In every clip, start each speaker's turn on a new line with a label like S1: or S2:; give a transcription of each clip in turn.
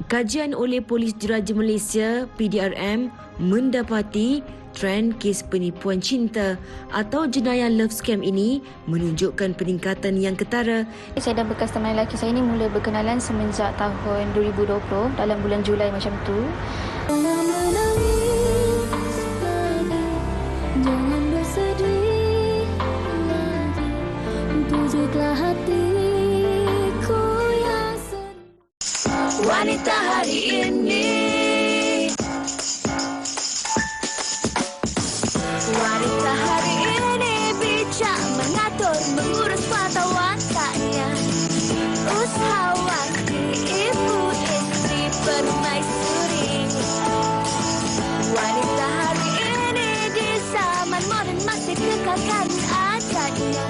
S1: Kajian oleh Polis Diraja Malaysia (PDRM) mendapati trend kes penipuan cinta atau jenayah love scam ini menunjukkan peningkatan yang ketara.
S2: Saya dan bekas teman lelaki saya ini mula berkenalan semenjak tahun 2020 dalam bulan Julai macam tu.
S3: Jangan menangis lagi, jangan bersedih lagi, pujuklah hatiku yang sedih.
S1: Wanita hari ini.
S3: Wanita hari ini bijak mengatur, mengurus mata wataknya. Usahawati, ibu istri, permaisuri. Wanita hari ini di zaman moden masih kekalkan adatnya.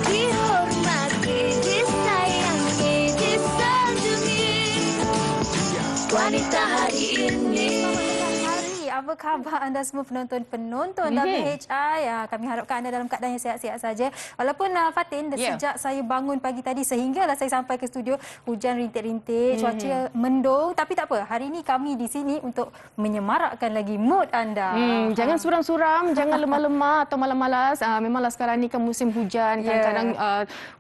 S3: Dihormati, disayangi, disanjungi. Wanita hari ini.
S4: Apa khabar anda semua penonton WHI? Kami harapkan anda dalam keadaan yang sihat-sihat saja. Walaupun Fatin, sejak saya bangun pagi tadi sehinggalah saya sampai ke studio, hujan rintik-rintik, cuaca mendung. Tapi tak apa, hari ini kami di sini untuk menyemarakkan lagi mood anda.
S5: Jangan suram-suram, jangan lemah-lemah atau malas-malas. Memanglah sekarang ni kan musim hujan, kadang-kadang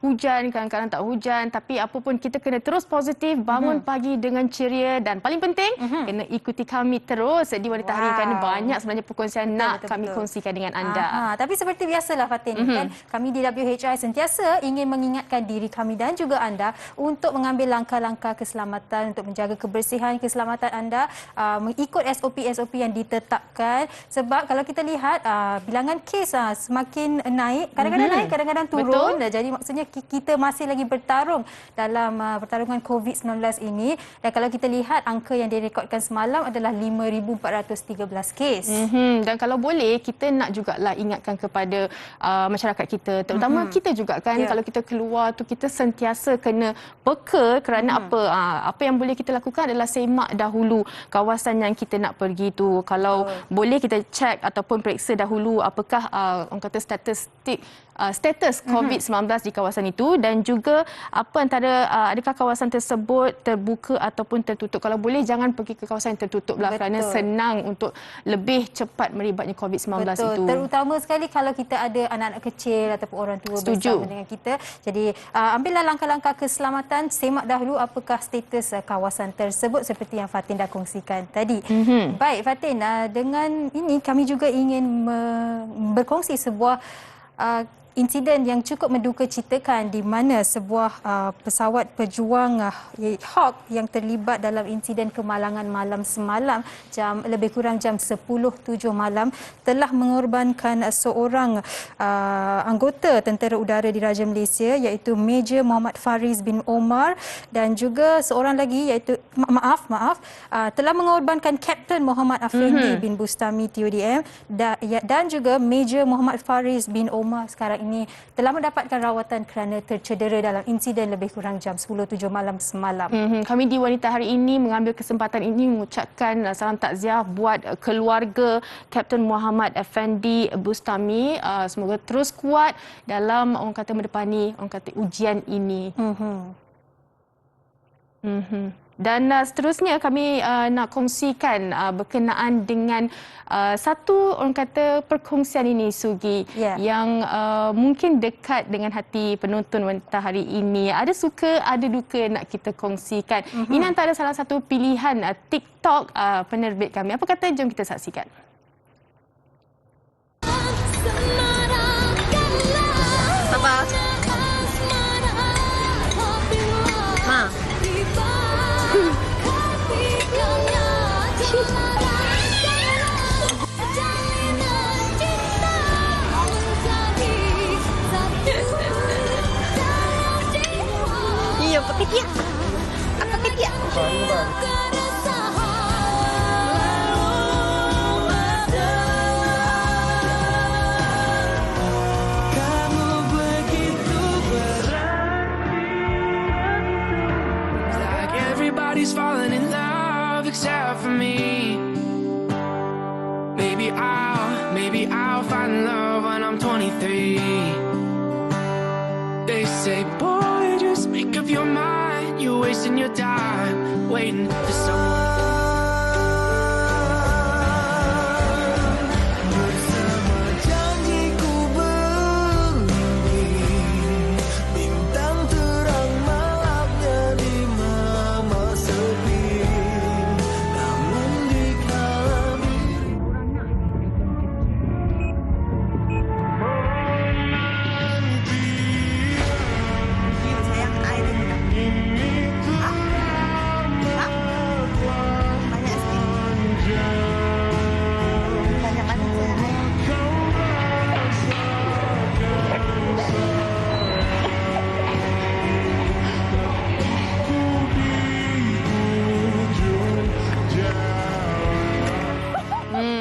S5: hujan, kadang-kadang tak hujan. Tapi apa pun kita kena terus positif, bangun pagi dengan ceria dan paling penting kena ikuti kami terus di Wanita Hari kerana banyak sebenarnya perkongsian kami kongsikan dengan anda.
S4: Tapi seperti biasalah Fatin, kan kami di WHI sentiasa ingin mengingatkan diri kami dan juga anda untuk mengambil langkah-langkah keselamatan untuk menjaga kebersihan keselamatan anda, mengikut SOP-SOP yang ditetapkan. Sebab kalau kita lihat bilangan kes semakin naik, kadang-kadang naik, kadang-kadang turun. Jadi maksudnya kita masih lagi bertarung dalam pertarungan COVID-19 ini. Dan kalau kita lihat angka yang direkodkan semalam adalah 5,413 kes.
S5: Dan kalau boleh kita nak jugalah ingatkan kepada masyarakat kita, terutama kita juga kan, kalau kita keluar tu kita sentiasa kena peka kerana apa yang boleh kita lakukan adalah semak dahulu kawasan yang kita nak pergi tu. Kalau boleh kita cek ataupun periksa dahulu apakah orang kata status COVID-19 di kawasan itu, dan juga apa antara adakah kawasan tersebut terbuka ataupun tertutup. Kalau boleh jangan pergi ke kawasan yang tertutup lah, kerana senang untuk lebih cepat meribatnya COVID-19 itu.
S4: Terutama sekali kalau kita ada anak-anak kecil ataupun orang tua bersama dengan kita. Jadi ambillah langkah-langkah keselamatan, semak dahulu apakah status kawasan tersebut seperti yang Fatin dah kongsikan tadi. Baik Fatin, dengan ini kami juga ingin berkongsi sebuah insiden yang cukup mendukacitakan di mana sebuah pesawat pejuang Hawk yang terlibat dalam insiden kemalangan malam semalam lebih kurang jam 10.07 malam telah mengorbankan seorang anggota Tentera Udara Diraja Malaysia iaitu Major Muhammad Fariz bin Omar, dan juga seorang lagi iaitu telah mengorbankan Kapten Muhammad Afrendi bin Bustami TODM dan juga Major Muhammad Fariz bin Omar sekarang ini telah mendapatkan rawatan kerana tercedera dalam insiden lebih kurang jam 10.07 malam semalam.
S5: Kami di Wanita Hari ini mengambil kesempatan ini mengucapkan salam takziah buat keluarga Kapten Muhammad Effendi Bustami. Semoga terus kuat dalam orang kata mendepani ujian ini. Dan seterusnya kami nak kongsikan berkenaan dengan satu orang kata perkongsian ini Sugi yang mungkin dekat dengan hati penonton Wanita Hari ini. Ada suka, ada duka nak kita kongsikan. Ini antara salah satu pilihan TikTok penerbit kami. Apa kata, jom kita saksikan.
S6: Sabar. Ma. Iya, pakai dia. Apa pakai dia?
S7: Everybody's falling in love except for me. Maybe I'll find love when I'm 23. They say, boy, just make up your mind. You're wasting your time waiting for someone.
S6: Sayang, air dia minum. Ha? Ha? Banyak sikit. Banyak mana je air?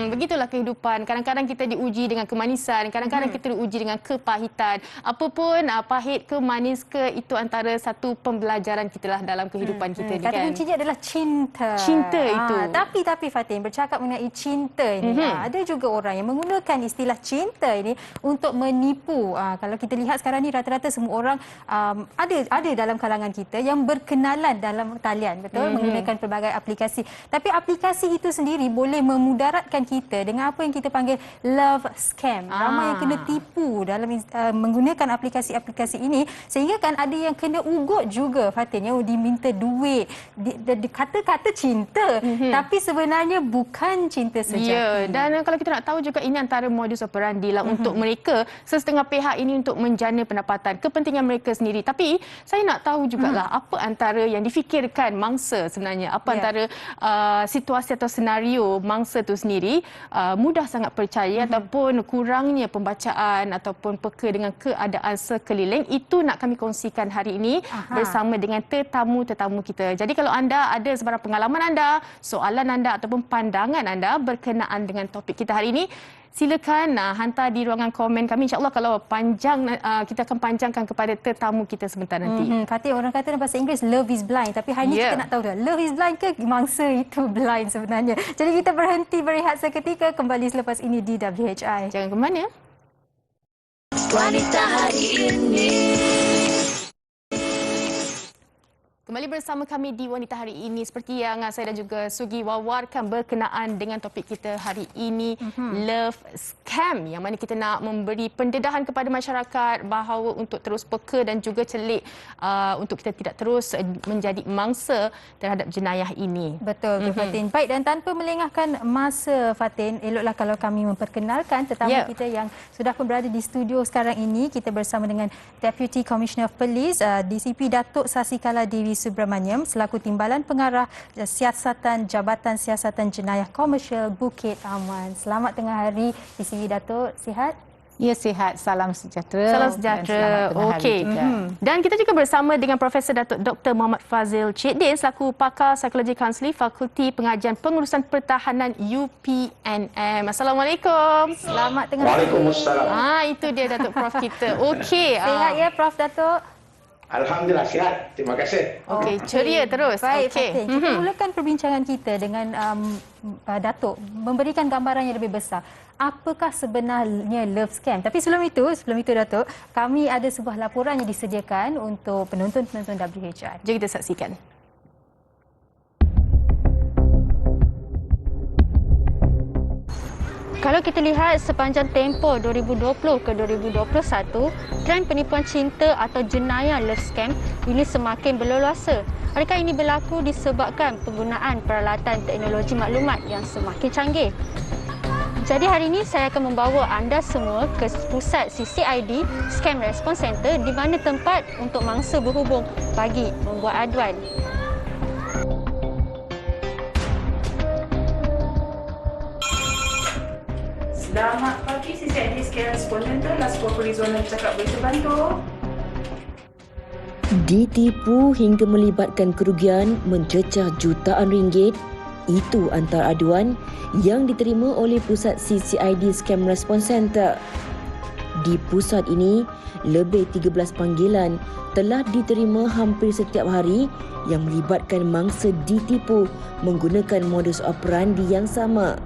S5: Begitulah kehidupan. Kadang-kadang kita diuji dengan kemanisan, kadang-kadang kita diuji dengan kepahitan. Apapun pahit ke manis ke, itu antara satu pembelajaran kita lah dalam kehidupan kita ni
S4: Kata
S5: kan.
S4: kuncinya adalah cinta.
S5: Cinta itu.
S4: Tapi Fatin, bercakap mengenai cinta ini, ada juga orang yang menggunakan istilah cinta ini untuk menipu. Kalau kita lihat sekarang ni rata-rata semua orang ada dalam kalangan kita yang berkenalan dalam talian, betul, menggunakan pelbagai aplikasi. Tapi aplikasi itu sendiri boleh memudaratkan kita dengan apa yang kita panggil love scam. Ramai yang kena tipu dalam menggunakan aplikasi-aplikasi ini, sehingga kan ada yang kena ugut juga, Fatin, yang diminta duit, kata-kata cinta, tapi sebenarnya bukan cinta sejati.
S5: Ya, dan kalau kita nak tahu juga, ini antara modus operandi lah untuk mereka, sesetengah pihak ini untuk menjana pendapatan, kepentingan mereka sendiri. Tapi saya nak tahu jugalah apa antara yang difikirkan mangsa sebenarnya, apa antara situasi atau senario mangsa tu sendiri mudah sangat percaya ataupun kurangnya pembacaan ataupun peka dengan keadaan sekeliling. Itu nak kami kongsikan hari ini bersama dengan tetamu-tetamu kita. Jadi kalau anda ada sebarang pengalaman anda, soalan anda ataupun pandangan anda berkenaan dengan topik kita hari ini, silakan hantar di ruangan komen kami. InsyaAllah kalau panjang, kita akan panjangkan kepada tetamu kita sebentar nanti.
S4: Fatin, orang kata dalam bahasa Inggeris love is blind, tapi hari ini kita nak tahu dah, love is blind ke mangsa itu blind sebenarnya. Jadi kita berhenti berehat seketika, kembali selepas ini di WHI.
S5: Jangan ke mana?
S1: Wanita hari ini.
S5: Kembali bersama kami di Wanita Hari Ini. Seperti yang saya dan juga Sugi wawarkan berkenaan dengan topik kita hari ini, love scam, yang mana kita nak memberi pendedahan kepada masyarakat bahawa untuk terus peka dan juga celik untuk kita tidak terus menjadi mangsa terhadap jenayah ini.
S4: Betul, Fatin. Baik, dan tanpa melengahkan masa, Fatin, eloklah kalau kami memperkenalkan tetamu kita yang sudah pun berada di studio sekarang ini. Kita bersama dengan Deputy Commissioner of Police, DCP Datuk Sasikala Dewi Subramaniam, selaku Timbalan Pengarah Siasatan Jabatan Siasatan Jenayah Komersial Bukit Aman. Selamat tengah hari, DCP Datuk. Sihat?
S8: Ya, sihat. Salam sejahtera.
S5: Salam sejahtera. Okey. Dan kita juga bersama dengan Profesor Datuk Dr. Muhammad Fazil Cik Din, selaku pakar psikologi kaunseling Fakulti Pengajian Pengurusan Pertahanan UPNM. Assalamualaikum.
S4: Selamat tengah hari.
S9: Waalaikumsalam.
S5: Itu dia Datuk Prof kita. Okey.
S4: Sihat ya, Prof Datuk?
S9: Alhamdulillah sihat. Terima kasih.
S5: Okey, ceria terus.
S4: Baik,
S5: Okey.
S4: Fatin. Kita mulakan perbincangan kita dengan Datuk memberikan gambaran yang lebih besar. Apakah sebenarnya love scam? Tapi sebelum itu Datuk, kami ada sebuah laporan yang disediakan untuk penonton-penonton WHI.
S5: Jom kita saksikan.
S2: Kalau kita lihat sepanjang tempoh 2020 ke 2021, trend penipuan cinta atau jenayah love scam ini semakin berleluasa. Adakah ini berlaku disebabkan penggunaan peralatan teknologi maklumat yang semakin canggih? Jadi hari ini saya akan membawa anda semua ke pusat CCID Scam Response Center, di mana tempat untuk mangsa berhubung bagi membuat aduan.
S10: Selamat pagi, CCID Scam Response Center. Laskar Polis Zona bercakap, boleh terbantu?
S1: Ditipu hingga melibatkan kerugian mencecah jutaan ringgit. Itu antara aduan yang diterima oleh pusat CCID Scam Response Center. Di pusat ini, lebih 13 panggilan telah diterima hampir setiap hari yang melibatkan mangsa ditipu menggunakan modus operandi yang sama.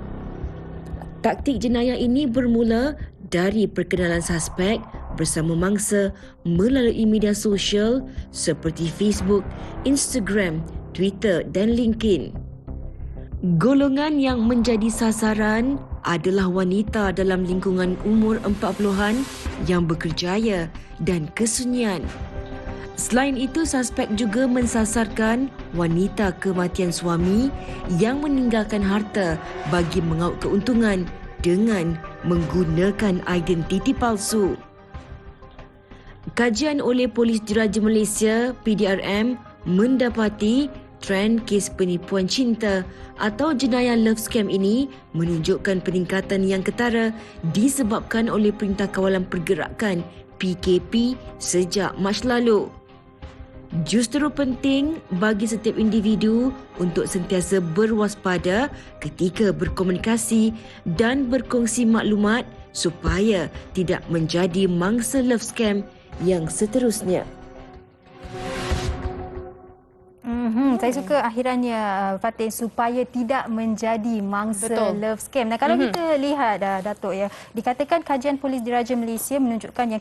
S1: Taktik jenayah ini bermula dari perkenalan suspek bersama mangsa melalui media sosial seperti Facebook, Instagram, Twitter dan LinkedIn. Golongan yang menjadi sasaran adalah wanita dalam lingkungan umur 40-an yang berkerjaya dan kesunyian. Selain itu, suspek juga mensasarkan wanita kematian suami yang meninggalkan harta bagi mengaut keuntungan dengan menggunakan identiti palsu. Kajian oleh Polis Diraja Malaysia (PDRM) mendapati trend kes penipuan cinta atau jenayah love scam ini menunjukkan peningkatan yang ketara disebabkan oleh Perintah Kawalan Pergerakan PKP sejak Mac lalu. Justru penting bagi setiap individu untuk sentiasa berwaspada ketika berkomunikasi dan berkongsi maklumat supaya tidak menjadi mangsa love scam yang seterusnya.
S4: Saya suka akhirannya Fatin, supaya tidak menjadi mangsa love scam. Nah, kalau kita lihat Datuk ya, dikatakan kajian Polis Diraja Malaysia menunjukkan yang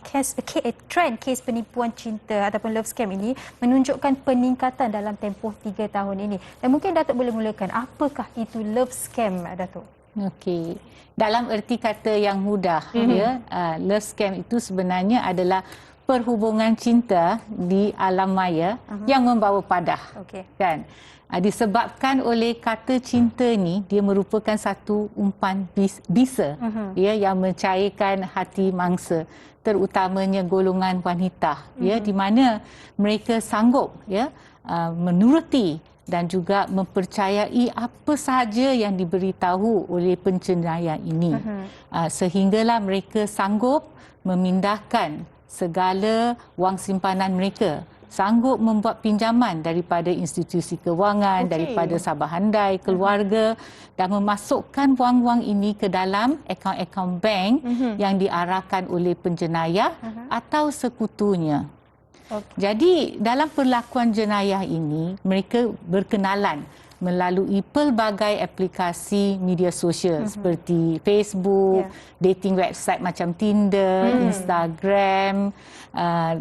S4: trend kes penipuan cinta ataupun love scam ini menunjukkan peningkatan dalam tempoh 3 tahun ini. Dan mungkin Datuk boleh mulakan, apakah itu love scam, Datuk?
S8: Okey. Dalam erti kata yang mudah ya, love scam itu sebenarnya adalah perhubungan cinta di alam maya yang membawa padah. Kan? Disebabkan oleh kata cinta ni, dia merupakan satu umpan bisa ya, yang mencairkan hati mangsa, terutamanya golongan wanita ya, di mana mereka sanggup ya menuruti dan juga mempercayai apa sahaja yang diberitahu oleh penjenayah ini, sehinggalah mereka sanggup memindahkan segala wang simpanan mereka, sanggup membuat pinjaman daripada institusi kewangan, daripada sabahandai, keluarga, dan memasukkan wang-wang ini ke dalam akaun-akaun bank yang diarahkan oleh penjenayah atau sekutunya. Jadi dalam perlakuan jenayah ini, mereka berkenalan melalui pelbagai aplikasi media sosial seperti Facebook, dating website macam Tinder, Instagram,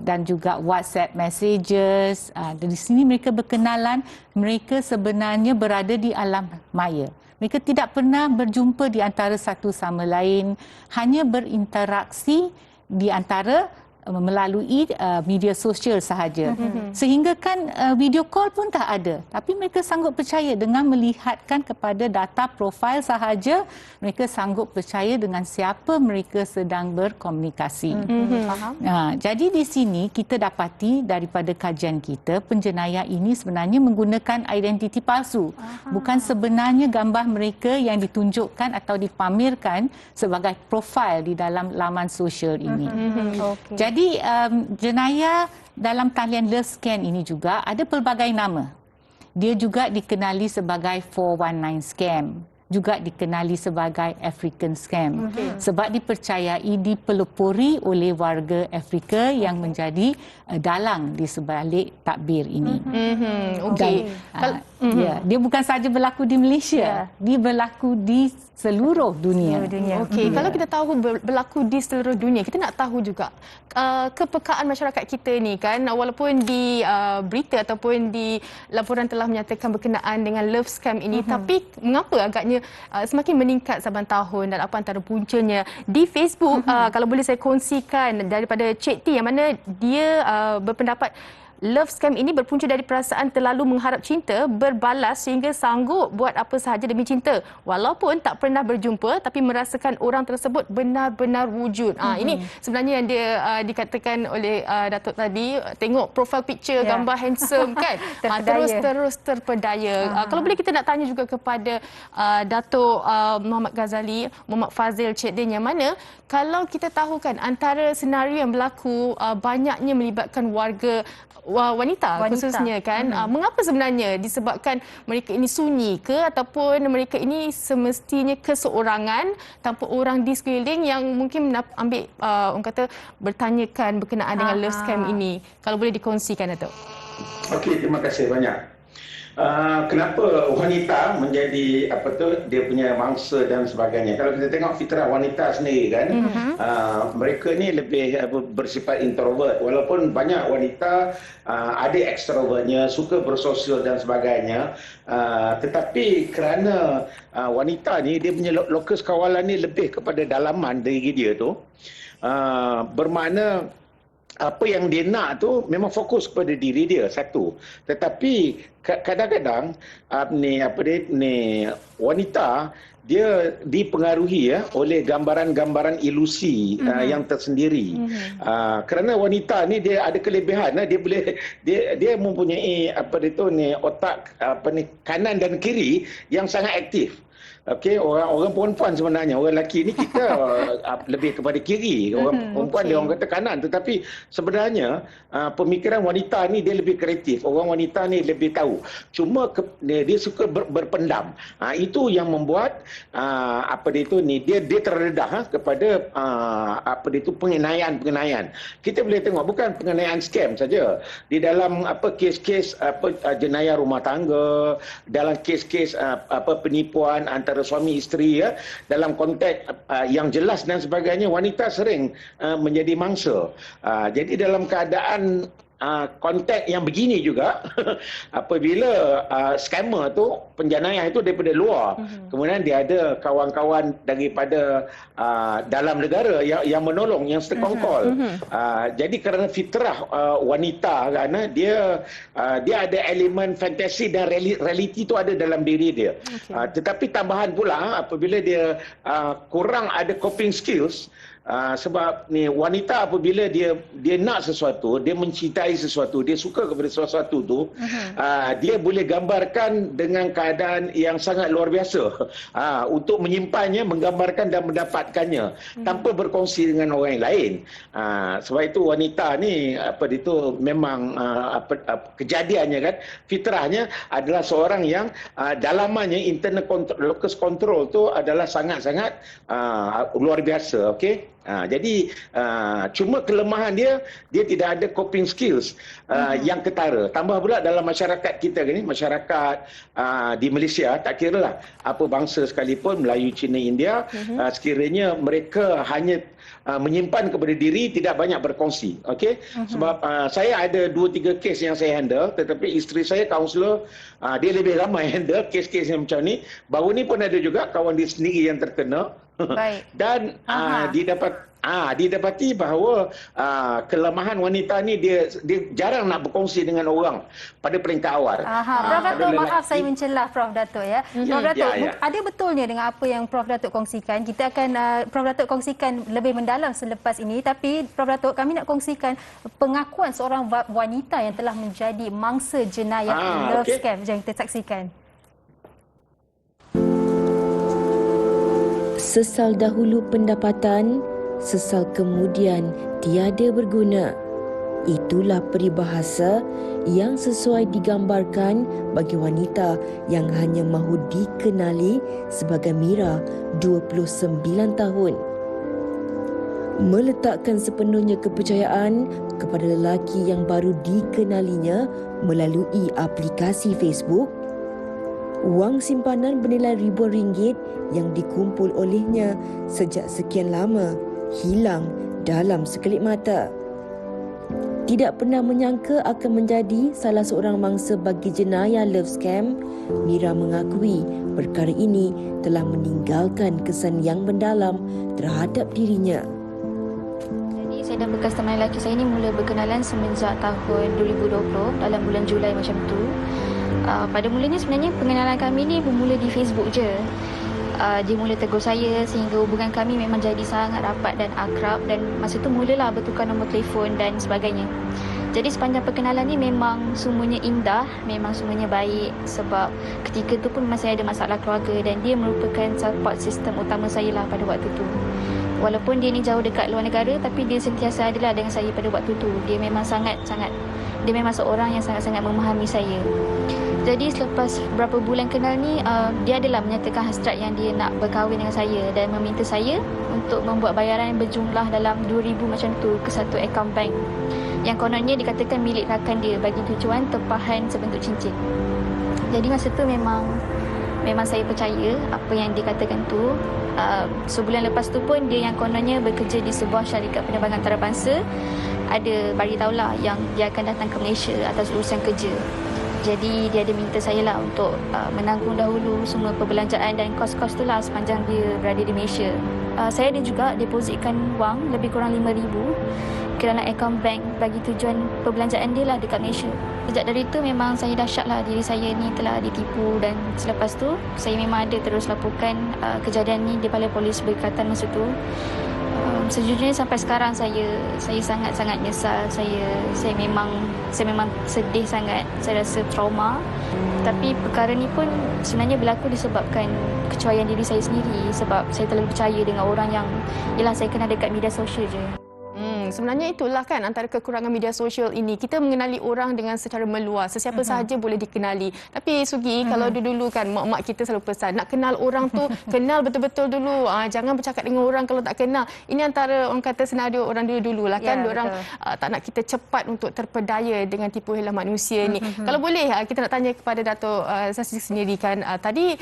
S8: dan juga WhatsApp messages. Dari sini mereka berkenalan, mereka sebenarnya berada di alam maya. Mereka tidak pernah berjumpa di antara satu sama lain, hanya berinteraksi di antara melalui media sosial sahaja. Sehingga kan video call pun tak ada. Tapi mereka sanggup percaya dengan melihatkan kepada data profil sahaja, mereka sanggup percaya dengan siapa mereka sedang berkomunikasi. Jadi di sini kita dapati daripada kajian kita, penjenayah ini sebenarnya menggunakan identiti palsu. Bukan sebenarnya gambar mereka yang ditunjukkan atau dipamerkan sebagai profil di dalam laman sosial ini. Jadi jenayah dalam talian love scam ini juga ada pelbagai nama. Dia juga dikenali sebagai 419 scam, juga dikenali sebagai African scam. Sebab dipercayai dipelopori oleh warga Afrika yang menjadi dalang di sebalik takbir ini. Dia bukan sahaja berlaku di Malaysia, dia berlaku di seluruh dunia.
S5: Kalau kita tahu berlaku di seluruh dunia, kita nak tahu juga kepekaan masyarakat kita ni kan, walaupun di berita ataupun di laporan telah menyatakan berkenaan dengan love scam ini, tapi mengapa agaknya semakin meningkat saban tahun, dan apa antara puncanya? Di Facebook, kalau boleh saya kongsikan daripada Cik T, yang mana dia berpendapat love scam ini berpunca dari perasaan terlalu mengharap cinta berbalas sehingga sanggup buat apa sahaja demi cinta. Walaupun tak pernah berjumpa, tapi merasakan orang tersebut benar-benar wujud. Ini sebenarnya yang dia dikatakan oleh Datuk tadi, tengok profile picture, gambar handsome kan. Terus terpedaya. Kalau boleh kita nak tanya juga kepada Datuk Muhammad Ghazali, Muhammad Fazil Cik Din, yang mana kalau kita tahu kan antara senario yang berlaku banyaknya melibatkan warga wanita khususnya kan, mengapa sebenarnya? Disebabkan mereka ini sunyi ke, ataupun mereka ini semestinya keseorangan tanpa orang di sekeliling yang mungkin ambil orang kata bertanyakan berkenaan dengan love scam ini? Kalau boleh dikongsikan, Datuk.
S9: Okey, terima kasih banyak. Kenapa wanita menjadi dia punya mangsa dan sebagainya. Kalau kita tengok fitrah wanita sendiri kan, mereka ni lebih bersifat introvert. Walaupun banyak wanita ada extrovertnya, suka bersosial dan sebagainya, tetapi kerana wanita ni dia punya lokus kawalan ni lebih kepada dalaman diri dia tu, bermakna apa yang dia nak tu memang fokus kepada diri dia satu. Tetapi kadang-kadang wanita dia dipengaruhi oleh gambaran-gambaran ilusi yang tersendiri. Kerana wanita ni dia ada kelebihan, dia mempunyai otak kanan dan kiri yang sangat aktif. Okey, orang perempuan sebenarnya, orang lelaki ni kita lebih kepada kiri, orang perempuan dia orang kata kanan, tetapi sebenarnya pemikiran wanita ni dia lebih kreatif, orang wanita ni lebih tahu, cuma dia suka berpendam. Itu yang membuat dia terdedah kepada pengenaian. Kita boleh tengok bukan pengenaian scam saja, di dalam kes-kes jenayah rumah tangga, dalam kes-kes penipuan antara suami isteri, dalam konteks yang jelas dan sebagainya, wanita sering menjadi mangsa. Jadi dalam keadaan konteks yang begini juga, apabila scammer tu, penjenayah itu daripada luar, kemudian dia ada kawan-kawan daripada dalam negara yang menolong, yang sekongkol. Jadi kerana fitrah wanita, kerana dia ada elemen fantasi dan realiti itu ada dalam diri dia. Tetapi tambahan pula, apabila dia kurang ada coping skills, sebab ni wanita apabila dia nak sesuatu, dia mencintai sesuatu, dia suka kepada sesuatu tu, dia boleh gambarkan dengan keadaan yang sangat luar biasa untuk menyimpannya, menggambarkan dan mendapatkannya tanpa berkongsi dengan orang lain. Sebab itu wanita ni memang kejadiannya kan, fitrahnya adalah seorang yang dalamannya internal locus control tu adalah sangat-sangat luar biasa. Okey. Jadi cuma kelemahan dia tidak ada coping skills yang ketara. Tambah pula dalam masyarakat kita ni, masyarakat di Malaysia, tak kiralah apa bangsa sekalipun, Melayu, Cina, India, sekiranya mereka hanya menyimpan kepada diri, tidak banyak berkongsi. Okey. Sebab saya ada 2-3 kes yang saya handle, tetapi isteri saya kaunselor, dia lebih ramai handle kes-kes yang macam ni. Baru ni pun ada juga kawan dia sendiri yang terkena. Baik. Dan didapati bahawa kelemahan wanita ni dia jarang nak berkongsi dengan orang pada peringkat awal.
S4: Prof Datuk, maaf saya mencelah Prof Datuk ya. Prof Datuk, ada betulnya dengan apa yang Prof Datuk kongsikan. Kita akan Prof Datuk kongsikan lebih mendalam selepas ini, tapi Prof Datuk, kami nak kongsikan pengakuan seorang wanita yang telah menjadi mangsa jenayah love scam. Jom kita saksikan.
S1: Sesal dahulu pendapatan, sesal kemudian tiada berguna. Itulah peribahasa yang sesuai digambarkan bagi wanita yang hanya mahu dikenali sebagai Mira, 29 tahun. Meletakkan sepenuhnya kepercayaan kepada lelaki yang baru dikenalinya melalui aplikasi Facebook, wang simpanan bernilai ribuan ringgit yang dikumpul olehnya sejak sekian lama hilang dalam sekelip mata. Tidak pernah menyangka akan menjadi salah seorang mangsa bagi jenayah love scam, Mira mengakui perkara ini telah meninggalkan kesan yang mendalam terhadap dirinya.
S2: Jadi saya dan bekas teman lelaki saya ini mula berkenalan semenjak tahun 2020 dalam bulan Julai macam tu. Pada mulanya sebenarnya pengenalan kami ni bermula di Facebook je. Dia mula tegur saya sehingga hubungan kami memang jadi sangat rapat dan akrab, dan masa tu mulalah bertukar nombor telefon dan sebagainya. Jadi sepanjang perkenalan ni memang semuanya indah, memang semuanya baik, sebab ketika tu pun memang saya ada masalah keluarga dan dia merupakan support system utama saya lah pada waktu tu. Walaupun dia ni jauh dekat luar negara, tapi dia sentiasa adalah dengan saya pada waktu tu. Dia memang dia memang seorang yang sangat-sangat memahami saya. Jadi selepas berapa bulan kenal ni, dia adalah menyatakan hasrat yang dia nak berkahwin dengan saya dan meminta saya untuk membuat bayaran yang berjumlah dalam 2,000 macam tu ke satu akaun bank yang kononnya dikatakan milik rakan dia bagi tujuan tempahan sebentuk cincin.
S11: Jadi masa tu memang saya percaya apa yang dia katakan tu. Sebulan lepas tu pun dia yang kononnya bekerja di sebuah syarikat penerbangan antarabangsa ada beritahulah yang dia akan datang ke Malaysia atas urusan kerja. Jadi dia ada minta saya lah untuk menanggung dahulu semua perbelanjaan dan kos-kos tu lah sepanjang dia berada di Malaysia. Saya ada juga depositkan wang lebih kurang RM5,000 ke dalam akaun bank bagi tujuan perbelanjaan dia lah dekat Malaysia. Sejak dari itu memang saya dah syak lah diri saya ni telah ditipu, dan selepas tu saya memang ada terus laporkan kejadian ni di Balai Polis Berdekatan masa tu. Sejujurnya sampai sekarang saya sangat-sangat nyesal. Saya memang sedih sangat. Saya rasa trauma. Tapi perkara ni pun sebenarnya berlaku disebabkan kecuaian diri saya sendiri, sebab saya terlalu percaya dengan orang yang ialah saya kenal dekat media sosial je.
S5: Sebenarnya itulah kan antara kekurangan media sosial ini. Kita mengenali orang dengan secara meluas. Sesiapa sahaja boleh dikenali. Tapi Sugi, kalau dulu kan mak-mak kita selalu pesan, nak kenal orang tu, kenal betul-betul dulu. Jangan bercakap dengan orang kalau tak kenal. Ini antara orang kata senario orang dulu lah kan. Diorang tak nak kita cepat untuk terpedaya dengan tipu hela manusia ni. Kalau boleh, kita nak tanya kepada Datuk Sasi sendiri kan. Tadi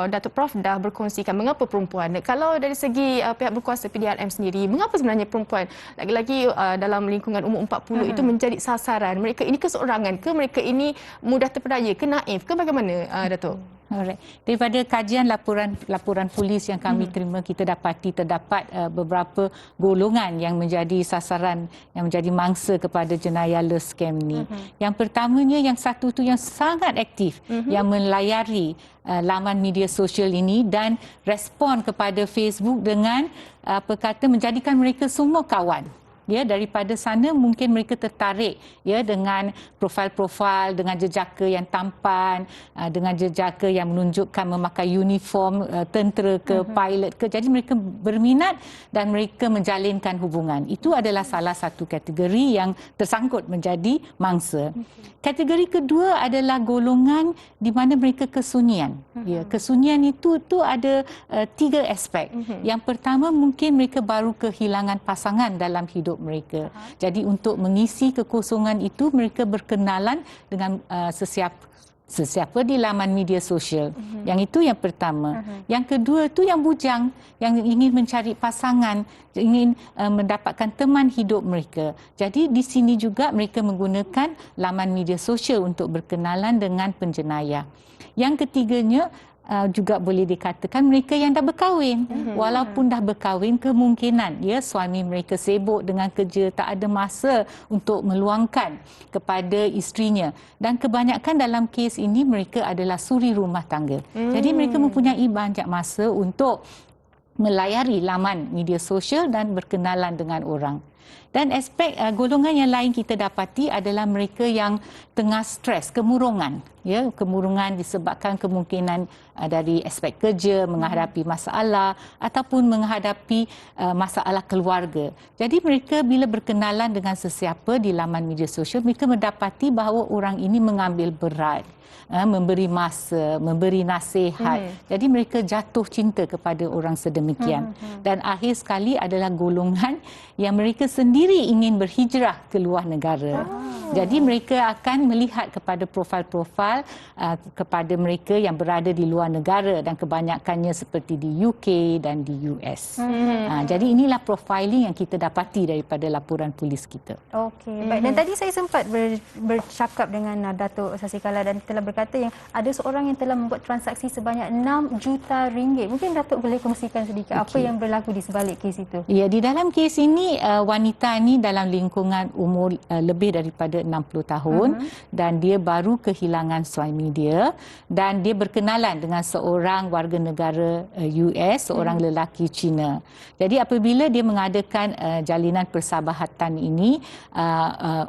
S5: Datuk Prof dah berkongsikan mengapa perempuan. Kalau dari segi pihak berkuasa PDRM sendiri, mengapa sebenarnya perempuan lagi-lagi dalam lingkungan umur 40 itu menjadi sasaran? Mereka ini keseorangan ke? Mereka ini mudah terpedaya ke? Naif ke? Bagaimana Datuk?
S8: Alright. Daripada kajian laporan polis yang kami terima, kita dapati terdapat beberapa golongan yang menjadi sasaran, yang menjadi mangsa kepada jenayah love scam ni. Yang pertamanya, yang satu tu yang sangat aktif, yang melayari laman media sosial ini dan respon kepada Facebook dengan menjadikan mereka semua kawan. Ya, daripada sana mungkin mereka tertarik ya dengan profil-profil dengan jejaka yang tampan, dengan jejaka yang menunjukkan memakai uniform tentera ke pilot ke. Jadi mereka berminat dan mereka menjalinkan hubungan. Itu adalah salah satu kategori yang tersangkut menjadi mangsa. Kategori kedua adalah golongan di mana mereka kesunyian. Ya, kesunyian itu ada 3 aspek. Yang pertama, mungkin mereka baru kehilangan pasangan dalam hidup mereka. Jadi untuk mengisi kekosongan itu, mereka berkenalan dengan sesiapa di laman media sosial. Yang itu yang pertama. Yang kedua itu yang bujang, yang ingin mencari pasangan, ingin mendapatkan teman hidup mereka. Jadi di sini juga mereka menggunakan laman media sosial untuk berkenalan dengan penjenayah. Yang ketiganya, juga boleh dikatakan mereka yang dah berkahwin. Walaupun dah berkahwin, kemungkinan ya suami mereka sibuk dengan kerja, tak ada masa untuk meluangkan kepada isterinya. Dan kebanyakan dalam kes ini mereka adalah suri rumah tangga. Jadi mereka mempunyai banyak masa untuk melayari laman media sosial dan berkenalan dengan orang. Dan aspek golongan yang lain kita dapati adalah mereka yang tengah stres, kemurungan. Ya, kemurungan disebabkan kemungkinan dari aspek kerja, menghadapi masalah ataupun menghadapi masalah keluarga. Jadi mereka bila berkenalan dengan sesiapa di laman media sosial, mereka mendapati bahawa orang ini mengambil berat, memberi masa, memberi nasihat. Jadi mereka jatuh cinta kepada orang sedemikian. Dan akhir sekali adalah golongan yang mereka sendiri ingin berhijrah ke luar negara. Jadi mereka akan melihat kepada profil-profil kepada mereka yang berada di luar negara, dan kebanyakannya seperti di UK dan di US. Jadi inilah profiling yang kita dapati daripada laporan polis kita.
S4: Okey, baik. Dan tadi saya sempat bercakap dengan Datuk Sasikala dan telah berkata yang ada seorang yang telah membuat transaksi sebanyak RM6 juta. Mungkin Datuk boleh kongsikan sedikit apa yang berlaku di sebalik kes itu?
S8: Ya, di dalam kes ini wanita ini dalam lingkungan umur lebih daripada 60 tahun dan dia baru kehilangan suami dia, dan dia berkenalan dengan seorang warga negara US, seorang lelaki Cina. Jadi apabila dia mengadakan jalinan persahabatan ini,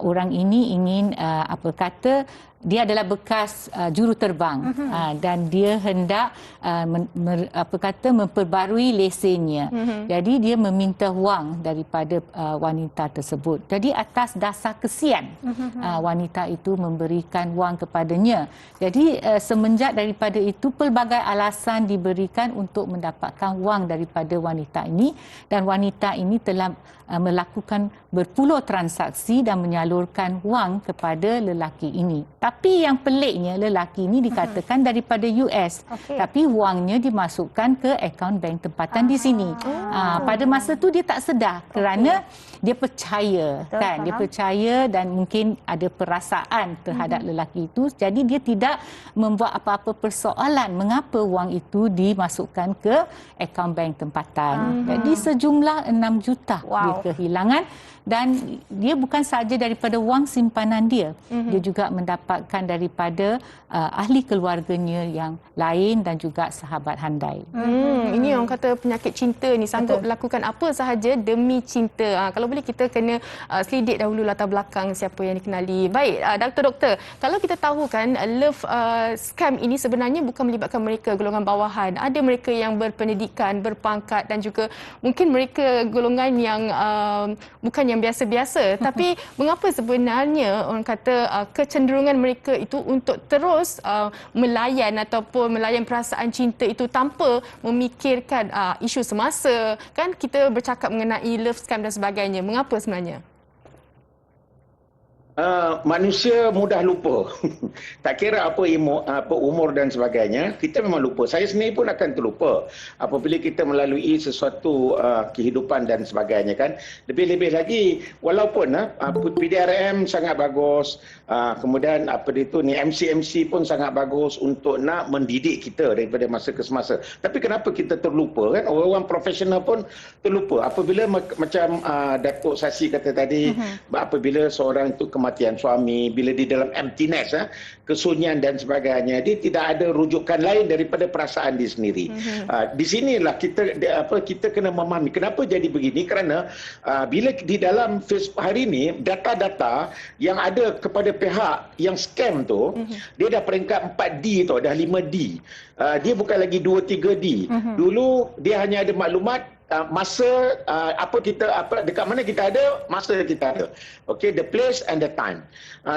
S8: orang ini ingin dia adalah bekas juruterbang dan dia hendak memperbarui lesennya. Jadi dia meminta wang daripada wanita tersebut. Jadi atas dasar kesian wanita itu memberikan wang kepadanya. Jadi semenjak daripada itu pelbagai alasan diberikan untuk mendapatkan wang daripada wanita ini, dan wanita ini telah melakukan berpuluh transaksi dan menyalurkan wang kepada lelaki ini. Tapi yang peliknya lelaki ni dikatakan daripada US. Tapi wangnya dimasukkan ke akaun bank tempatan di sini. Pada masa tu dia tak sedar kerana dia percaya.
S4: Betul,
S8: Kan? Dia percaya dan mungkin ada perasaan terhadap lelaki itu. Jadi dia tidak membuat apa-apa persoalan mengapa wang itu dimasukkan ke akaun bank tempatan. Jadi sejumlah 6 juta dia kehilangan. Dan dia bukan sahaja daripada wang simpanan dia. Dia juga mendapatkan daripada ahli keluarganya yang lain dan juga sahabat handai.
S5: Ini orang kata penyakit cinta ni sanggup melakukan apa sahaja demi cinta. Kalau boleh kita kena selidik dahulu latar belakang siapa yang dikenali. Baik, doktor, kalau kita tahu kan love scam ini sebenarnya bukan melibatkan mereka golongan bawahan. Ada mereka yang berpendidikan, berpangkat dan juga mungkin mereka golongan yang bukan yang biasa-biasa. Tapi mengapa sebenarnya orang kata kecenderungan mereka itu untuk terus melayan ataupun melayan perasaan cinta itu tanpa memikirkan isu semasa. Kan kita bercakap mengenai love scam dan sebagainya. Mengapa sebenarnya?
S9: Manusia mudah lupa. Tak kira apa umur dan sebagainya, kita memang lupa. Saya sendiri pun akan terlupa apabila kita melalui sesuatu kehidupan dan sebagainya kan. Lebih-lebih lagi walaupun PDRM sangat bagus, kemudian MC pun sangat bagus untuk nak mendidik kita daripada masa ke semasa. Tapi kenapa kita terlupa kan? Orang-orang profesional pun terlupa apabila macam Datuk Sasi kata tadi, apabila seorang itu kematian suami, bila di dalam emptiness, kesunyian dan sebagainya, dia tidak ada rujukan lain daripada perasaan dia sendiri. Di sinilah kita kena memahami kenapa jadi begini, kerana bila di dalam Facebook hari ini data-data yang ada kepada pihak yang scam tu, dia dah peringkat 4D tu, dah 5D. Dia bukan lagi 2-3D. Dulu dia hanya ada maklumat masa dekat mana kita ada, masa kita ada. Okey, the place and the time.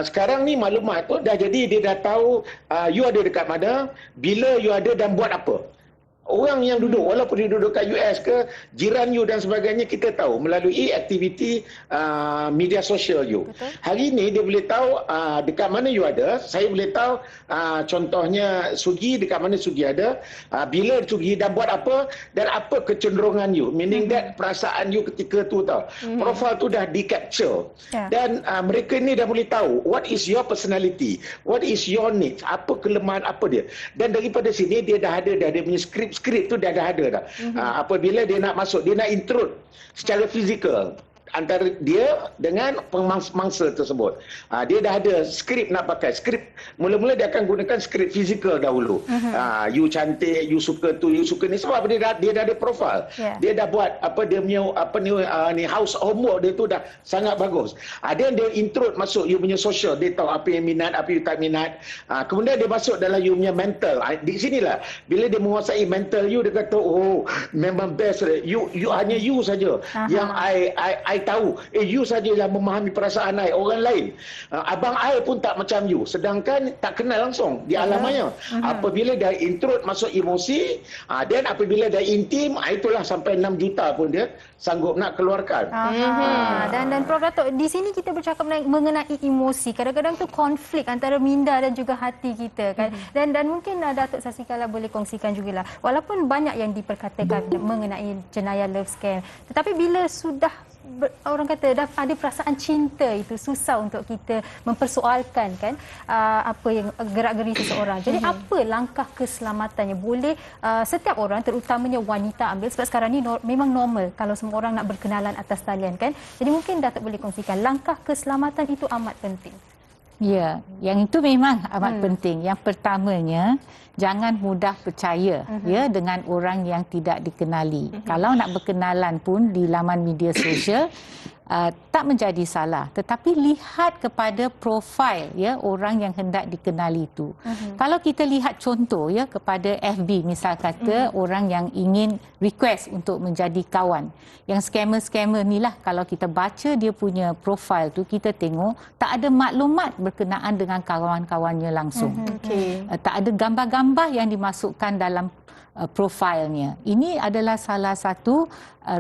S9: Sekarang ni maklumat tu dah jadi, dia dah tahu you ada dekat mana, bila you ada dan buat apa. Orang yang duduk, walaupun dia duduk kat US ke, jiran you dan sebagainya, kita tahu melalui aktiviti media sosial you. Hari ini dia boleh tahu dekat mana you ada. Saya boleh tahu contohnya Sugi, dekat mana Sugi ada, bila Sugi dan buat apa, dan apa kecenderungan you. Meaning that perasaan you ketika tu tau. Profil tu dah di-capture. Dan mereka ni dah boleh tahu what is your personality, what is your needs, apa kelemahan apa dia. Dan daripada sini dia dah ada dia punya skrip tu dah ada dah. Apabila dia nak masuk, dia nak intrude secara fizikal antara dia dengan pemangsa tersebut. Dia dah ada skrip nak pakai. Skrip mula-mula dia akan gunakan skrip fizikal dahulu. You cantik, you suka tu, you suka ni, sebab dia dah ada profil. Dia dah buat dia punya house homework dia tu dah sangat bagus. Dia intrude masuk you punya social, dia tahu apa yang minat, apa yang tak minat. Kemudian dia masuk dalam you punya mental. Di sinilah bila dia menguasai mental you, dia kata memang best, you hanya you saja yang I tahu. You saja yang memahami perasaan I. Orang lain, abang I pun tak macam you. Sedangkan tak kenal langsung di alam maya. Apabila dah intrude masuk emosi, dan apabila dah intim, itulah sampai 6 juta pun dia sanggup nak keluarkan.
S4: Dan Prof Datuk, di sini kita bercakap mengenai emosi. Kadang-kadang tu konflik antara minda dan juga hati kita kan. Dan mungkin Datuk Sasikala boleh kongsikan jugalah. Walaupun banyak yang diperkatakan mengenai jenayah love scam, tetapi bila sudah orang kata dah ada perasaan cinta, itu susah untuk kita mempersoalkan kan apa yang gerak-geri seseorang. Jadi apa langkah keselamatannya? Boleh setiap orang, terutamanya wanita, ambil, sebab sekarang ni memang normal kalau semua orang nak berkenalan atas talian kan. Jadi mungkin Datuk boleh kongsikan langkah keselamatan itu amat penting.
S8: Ya, yang itu memang amat penting. Yang pertamanya, jangan mudah percaya dengan orang yang tidak dikenali. Kalau nak berkenalan pun di laman media sosial, tak menjadi salah, tetapi lihat kepada profil orang yang hendak dikenali itu. Kalau kita lihat contoh kepada FB, misal kata orang yang ingin request untuk menjadi kawan, yang scammer-scammer ni lah, kalau kita baca dia punya profil tu, kita tengok tak ada maklumat berkenaan dengan kawan-kawannya langsung. Tak ada gambar-gambar yang dimasukkan dalam profilnya. Ini adalah salah satu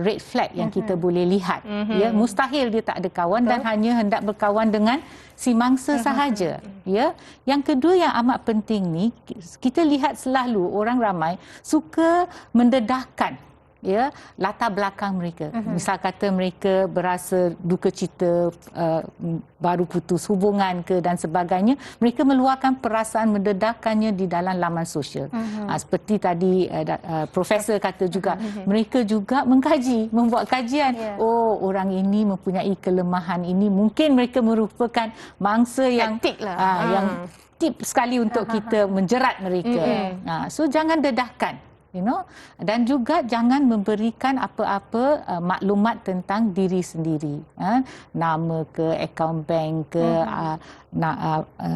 S8: red flag yang kita boleh lihat. Ya, mustahil dia tak ada kawan dan hanya hendak berkawan dengan si mangsa sahaja. Ya. Yang kedua yang amat penting ni, kita lihat selalu orang ramai suka mendedahkan latar belakang mereka. Misal kata mereka berasa duka cita, baru putus hubungan ke dan sebagainya, mereka meluahkan perasaan mendedahkannya di dalam laman sosial. Seperti tadi profesor kata juga, mereka juga mengkaji, membuat kajian. Oh, orang ini mempunyai kelemahan ini, mungkin mereka merupakan mangsa yang yang tip sekali untuk kita menjerat mereka. So jangan dedahkan. Dan juga jangan memberikan apa-apa maklumat tentang diri sendiri, nama ke, akaun bank ke,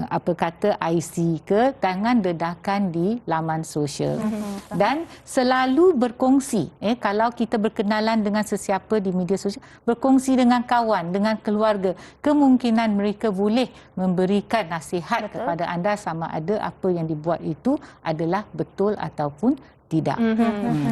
S8: apa kata IC ke, jangan dedahkan di laman sosial. Dan selalu berkongsi, kalau kita berkenalan dengan sesiapa di media sosial, berkongsi dengan kawan, dengan keluarga, kemungkinan mereka boleh memberikan nasihat kepada anda sama ada apa yang dibuat itu adalah betul ataupun tidak.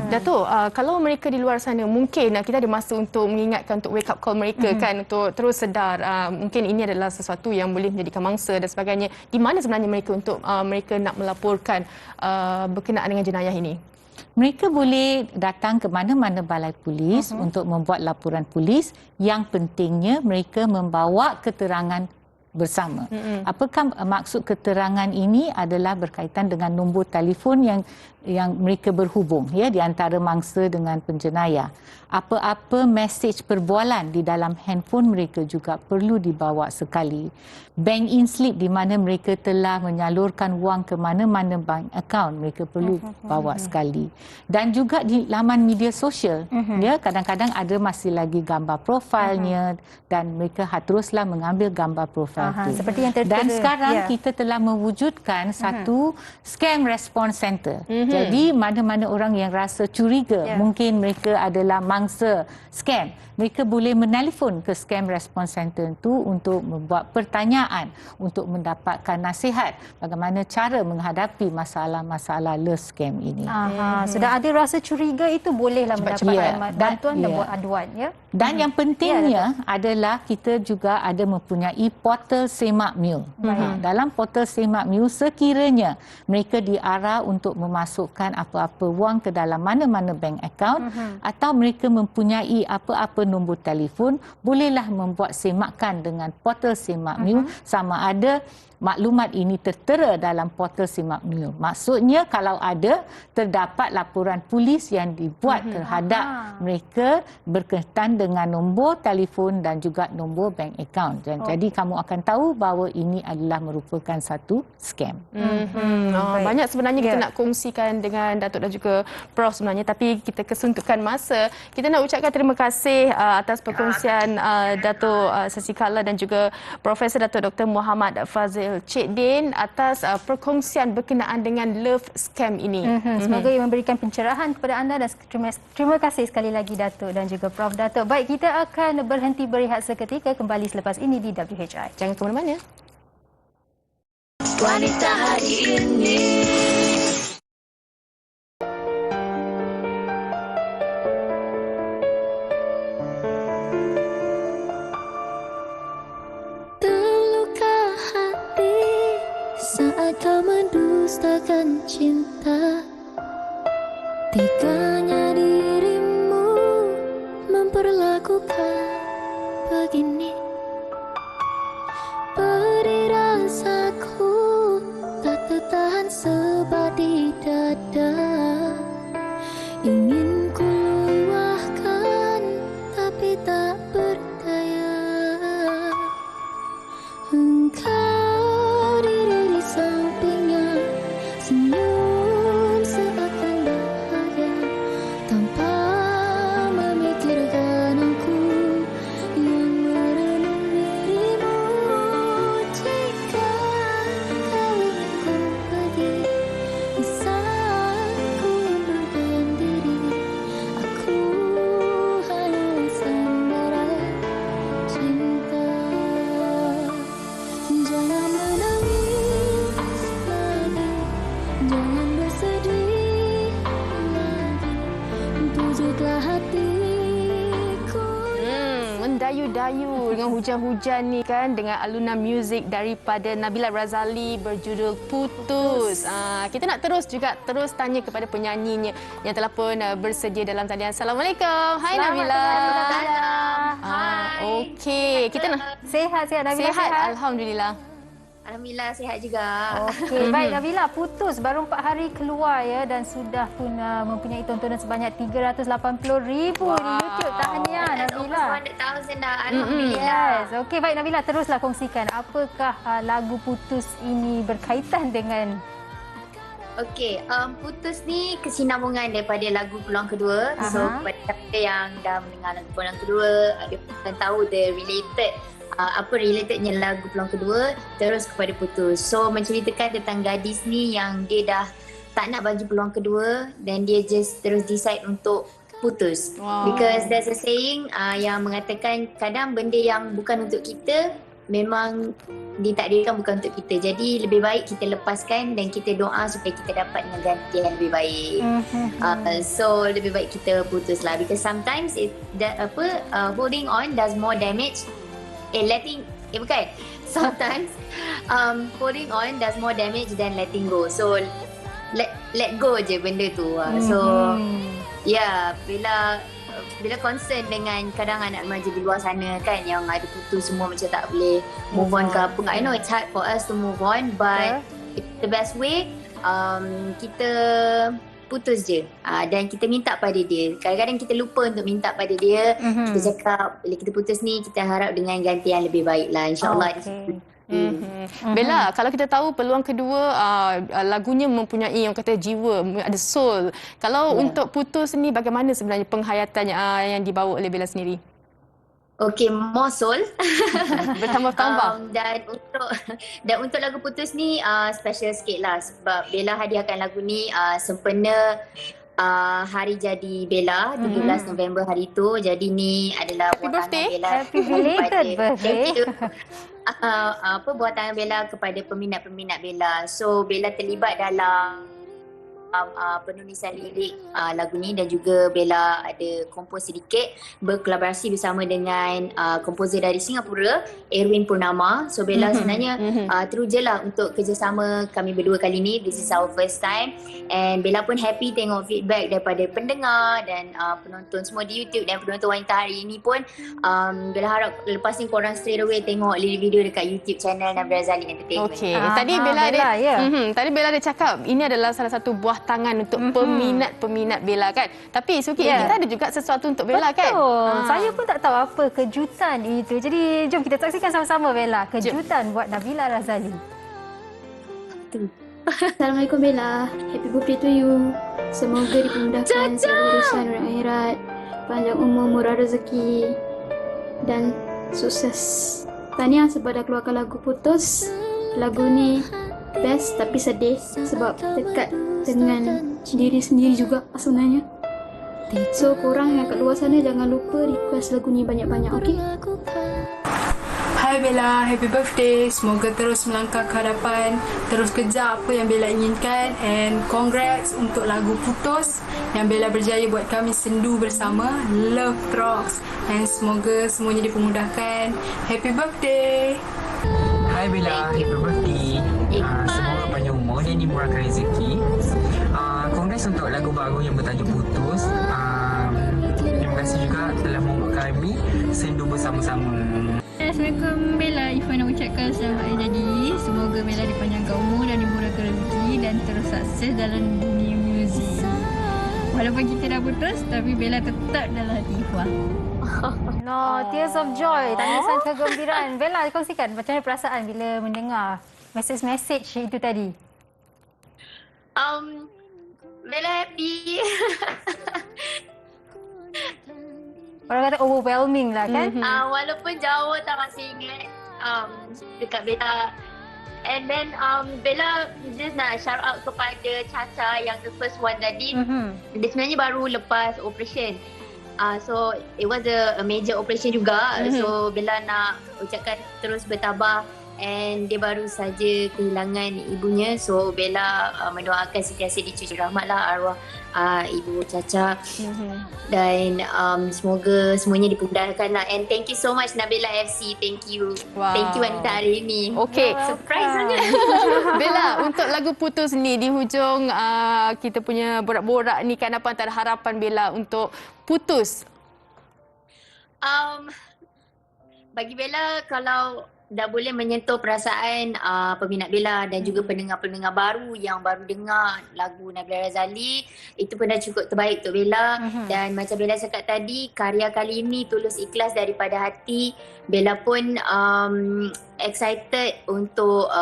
S5: Datuk, kalau mereka di luar sana, mungkin kita ada masa untuk mengingatkan, untuk wake up call mereka kan, untuk terus sedar mungkin ini adalah sesuatu yang boleh menjadikan mangsa dan sebagainya. Di mana sebenarnya mereka untuk mereka nak melaporkan berkenaan dengan jenayah ini?
S8: Mereka boleh datang ke mana-mana balai polis untuk membuat laporan polis. Yang pentingnya mereka membawa keterangan bersama. Apakah maksud keterangan ini adalah berkaitan dengan nombor telefon yang mereka berhubung di antara mangsa dengan penjenayah. Apa-apa mesej perbualan di dalam handphone mereka juga perlu dibawa sekali. Bank in slip di mana mereka telah menyalurkan wang ke mana-mana bank account mereka perlu bawa sekali. Dan juga di laman media sosial, kadang-kadang ada masih lagi gambar profilnya dan mereka teruslah mengambil gambar profil itu.
S4: Seperti yang tertera.
S8: Dan sekarang kita telah mewujudkan satu scam response center. Jadi mana-mana orang yang rasa curiga, mungkin mereka adalah mangsa scam, mereka boleh menelefon ke scam response center itu untuk membuat pertanyaan, untuk mendapatkan nasihat bagaimana cara menghadapi masalah-masalah love scam ini.
S4: Sudah ada rasa curiga itu bolehlah mendapatkan bantuan dan buat aduan.
S8: Dan yang pentingnya adalah kita juga ada mempunyai portal Semak Mule. Dalam portal Semak Mule, sekiranya mereka diarah untuk memasukkan apa-apa wang ke dalam mana-mana bank account atau mereka mempunyai apa-apa nombor telefon, bolehlah membuat semakan dengan portal Semak Mule sama ada maklumat ini tertera dalam portal Semak Mule. Maksudnya kalau ada terdapat laporan polis yang dibuat terhadap mereka berkaitan dengan nombor telefon dan juga nombor bank account. Jadi kamu akan tahu bahawa ini adalah merupakan satu scam.
S5: Banyak sebenarnya kita nak kongsikan dengan Datuk dan juga Prof sebenarnya, tapi kita kesuntukan masa. Kita nak ucapkan terima kasih atas perkongsian Datuk Sasikala dan juga Profesor Datuk Dr. Muhammad Fazil Cik Din atas perkongsian berkenaan dengan love scam ini.
S4: Semoga ia memberikan pencerahan kepada anda dan terima kasih sekali lagi Datuk dan juga Prof. Datuk. Baik, kita akan berhenti berehat seketika, kembali selepas ini di WHI.
S5: Jangan ke mana-mana.
S3: Wanita hari ini. Kau mendustakan cinta, teganya dirimu memperlakukan begini. Beri rasaku tak tertahan sebab di dada, ingin ku luahkan tapi tak berdaya. Engkau diri di sampingnya, senyum seakan bahagia tanpa memikirkan aku yang merenung dirimu. Jika kau ingin ku pergi, bisa ku undurkan diri. Aku hanyalah sandaran cinta. Jangan menangis lagi, jangan bersedih Peluklah hatiku.
S5: Mendayu-dayu dengan hujan-hujan ni kan, dengan alunan muzik daripada Nabila Razali berjudul Putus. Kita nak terus tanya kepada penyanyinya yang telah pun bersedia dalam talian. Assalamualaikum. Hai Nabila. Okey, kita nak
S4: Sihat Nabila.
S5: Sihat. Alhamdulillah.
S11: Alhamdulillah sihat juga.
S4: Okey, baik Nabila, Putus baru 4 hari keluar ya, dan sudah pun mempunyai tontonan sebanyak 380,000 di YouTube. Tahniah Nabila.
S11: 100,000 dah. Alhamdulillah.
S4: Yes. Okey, baik Nabila, teruslah kongsikan apakah lagu Putus ini berkaitan dengan.
S11: Okey, Putus ni kesinambungan daripada lagu Peluang Kedua. So kepada siapa yang dah mendengar lagu Peluang Kedua, ada akan tahu the related apa relatednya lagu Peluang Kedua terus kepada Putus. So menceritakan tentang gadis ni yang dia dah tak nak bagi peluang kedua dan dia just terus decide untuk putus. Because there's a saying yang mengatakan kadang benda yang bukan untuk kita memang ditakdirkan bukan untuk kita. Jadi lebih baik kita lepaskan dan kita doa supaya kita dapat dengan ganti yang lebih baik. So lebih baik kita putus lah, because sometimes holding on does more damage. Sometimes holding on does more damage than letting go. So let go je benda tu. So bila concern dengan kadang anak remaja di luar sana kan yang ada putus semua macam tak boleh move on ke apa. I know it's hard for us to move on, but the best way kita putus je dan kita minta pada dia. Kadang-kadang kita lupa untuk minta pada dia. Kita cakap bila kita putus ni kita harap dengan ganti yang lebih baik lah, insyaAllah.
S5: Bella, kalau kita tahu Peluang Kedua lagunya mempunyai yang kata jiwa, ada soul. Kalau untuk Putus ni bagaimana sebenarnya penghayatannya yang dibawa oleh Bella sendiri?
S11: Okey, more soul.
S5: Bertambah-tambah.
S11: Dan untuk lagu Putus ni special sikit lah sebab Bella hadiahkan lagu ni sempena hari jadi Bella, 17 November hari tu. Jadi ni adalah buat tangan Bella.
S4: Happy belated birthday.
S11: Buat tangan Bella kepada peminat-peminat Bella. So Bella terlibat dalam penulisan lirik lagu ni dan juga Bella ada kompos sedikit berkolaborasi bersama dengan komposer dari Singapura, Erwin Purnama. So Bella sebenarnya teruja lah untuk kerjasama kami berdua kali ni. This is our first time and Bella pun happy tengok feedback daripada pendengar dan penonton semua di YouTube dan penonton wanita hari ini pun. Bella harap lepas ni korang straight away tengok lirik video dekat YouTube channel Nabila Razali Entertainment.
S5: Okey, tadi Bella ada cakap ini adalah salah satu buah tangan untuk peminat-peminat Bella kan. Tapi Suki, kita ada juga sesuatu untuk Bella kan?
S4: Saya pun tak tahu apa kejutan itu. Jadi jom kita saksikan sama-sama Bella. Kejutan buat Nabila Razali.
S12: Assalamualaikum Bella. Happy birthday to you. Semoga dimudahkan segala urusan orang akhirat. Panjang umur, murah rezeki dan sukses. Tahniah sebab dah keluarkan lagu Putus. Lagu ni best tapi sedih sebab dekat dengan diri sendiri juga sebenarnya. So korang yang kat luar sana jangan lupa request lagu ni banyak-banyak, okey?
S13: Hai Bella, happy birthday. Semoga terus melangkah ke hadapan, terus kejar apa yang Bella inginkan, and congrats untuk lagu Putus yang Bella berjaya buat kami sendu bersama. Love rocks and semoga semuanya dipermudahkan. Happy birthday.
S14: Hai Bella, happy birthday. Semoga panjang umur dan dimurahkan rezeki. Kongres untuk lagu baru yang bertajuk Putus. Terima kasih juga telah membuat kami sendu bersama-sama.
S15: Assalamualaikum Bella, Ifan nak ucapkan selamat hari jadi. Semoga Bella dipanjangkan umur dan dimurahkan rezeki dan terus sukses dalam dunia muzik. Walaupun kita dah putus, tapi Bella tetap dalam hati Ifan.
S4: Tears of joy, tangisan kegembiraan. Bella, kongsikan macam mana perasaan bila mendengar message itu tadi?
S11: Bella happy.
S4: Orang kata overwhelming lah kan?
S11: Walaupun jauh tak masih ingat dekat Bella. And then Bella just nak shout out kepada Caca yang the first one tadi. Dia sebenarnya baru lepas operation. So it was a major operation juga. So Bella nak ucapkan terus bertabah
S16: and dia baru saja kehilangan ibunya. So Bella mendoakan sentiasa dicucur rahmatlah arwah Ibu Caca. Dan semoga semuanya dipudahkan lah. And thank you so much Nabila FC. Thank you.
S5: Wow.
S16: Thank you wanita hari ini.
S5: Okey.
S16: Surprise sangat.
S5: Bella, untuk lagu Putus ni di hujung kita punya borak-borak ni kan, apa antara harapan Bella untuk Putus?
S16: Bagi Bella, kalau dah boleh menyentuh perasaan peminat Bella dan juga pendengar-pendengar baru yang baru dengar lagu Nabila Razali, itu pun dah cukup terbaik untuk Bella. Dan macam Bella cakap tadi, karya kali ini tulus ikhlas daripada hati. Bella pun excited untuk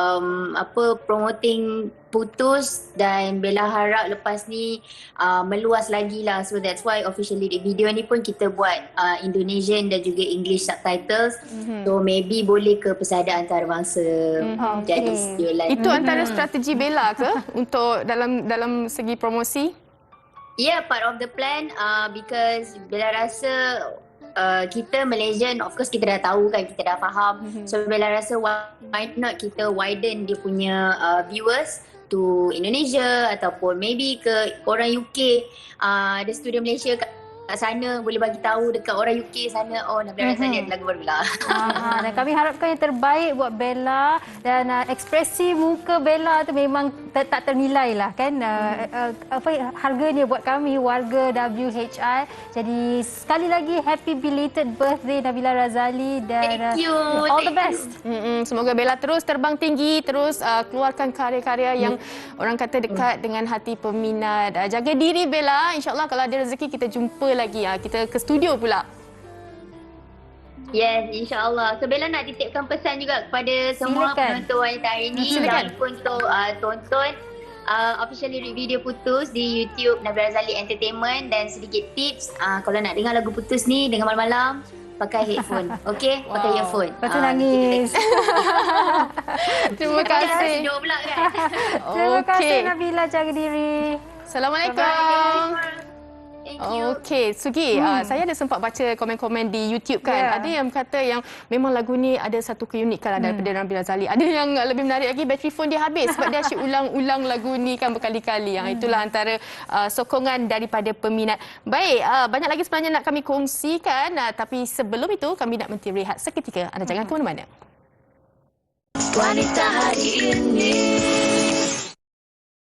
S16: promoting Putus, dan Bella harap lepas ni meluas lagi lah. So that's why official lyric video ni pun kita buat Indonesian dan juga English subtitles. So maybe boleh ke pesada antarabangsa jadi studio live.
S5: Itu antara strategi Bella ke untuk dalam segi promosi?
S16: Yeah, part of the plan because Bella rasa kita Malaysian, of course kita dah tahu kan, kita dah faham. So Bella rasa why not kita widen dia punya viewers to Indonesia ataupun maybe ke orang UK, ada studio Malaysia kat sana, boleh bagi tahu dekat orang UK sana, oh Nabila Razali ada lagu baru lah.
S4: Dan kami harapkan yang terbaik buat Bella, dan ekspresi muka Bella tu memang tak ternilai lah kan. Harganya buat kami warga WHI. Jadi sekali lagi happy belated birthday Nabila Razali, dan
S16: thank you,
S4: all the best.
S5: Semoga Bella terus terbang tinggi, terus keluarkan karya-karya yang orang kata dekat dengan hati peminat. Jaga diri Bella, insyaAllah kalau ada rezeki kita jumpa lagi, kita ke studio pula.
S16: Yes, insyaAllah. So Bella nak titipkan pesan juga kepada semua penonton wanita hari ini. Jangan lupa untuk tonton official lyric video Putus di YouTube Nabila Razali Entertainment. Dan sedikit tips, kalau nak dengar lagu Putus ni dengar malam-malam, pakai headphone. Okey? Pakai earphone.
S4: Lepas tu nangis.
S5: Terima kasih.
S16: Tidur pula kan.
S4: Terima kasih Nabila, jaga diri.
S5: Assalamualaikum. Okey, Sugi, saya ada sempat baca komen-komen di YouTube kan. Ada yang kata yang memang lagu ni ada satu keunikan daripada Nabila Razali. Ada yang lebih menarik lagi, bateri phone dia habis sebab dia asyik ulang-ulang lagu ni kan berkali-kali. Itulah antara sokongan daripada peminat. Baik, banyak lagi sebenarnya nak kami kongsikan, tapi sebelum itu kami nak berhenti rehat seketika. Anda jangan ke mana-mana.
S3: Wanita hari ini,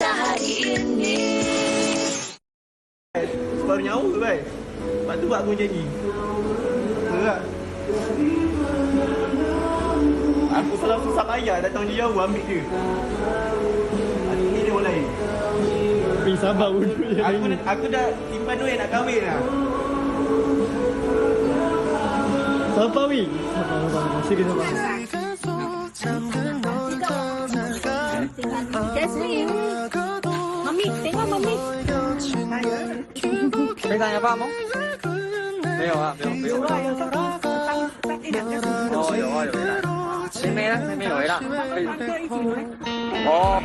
S3: hari ini.
S17: Baru nyawa tu kan. Lepas tu buat aku nyanyi. Berat. Aku salah susah payah datang jauh ambil dia. Hari ni dia orang lain. Sabar aku dah simpan duit nak kahwin lah. Sabar Wi. Sabar. Sikit sabar.
S6: Mami, tengok Mami.
S18: 非常有发吗？没有啊，没有。哦，有啊，有回来。谁没呢？谁没回来？哦。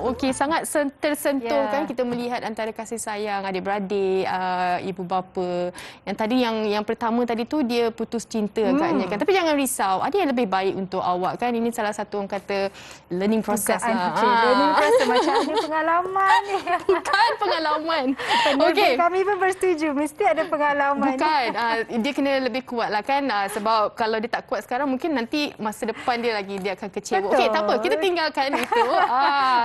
S5: Okey, sangat tersentuh kan kita melihat antara kasih sayang adik-beradik, ibu bapa. Yang tadi yang pertama tadi tu dia putus cinta agaknya kan. Tapi jangan risau, ada yang lebih baik untuk awak kan. Ini salah satu orang kata learning process lah.
S4: Learning process macam ada pengalaman ni.
S5: Bukan pengalaman.
S4: Okey. Kami pun bersetuju mesti ada pengalaman.
S5: Bukan, dia kena lebih kuat lah kan. Sebab kalau dia tak kuat sekarang mungkin nanti masa depan dia lagi dia akan kecewa. Okey, tak apa, kita tinggalkan itu.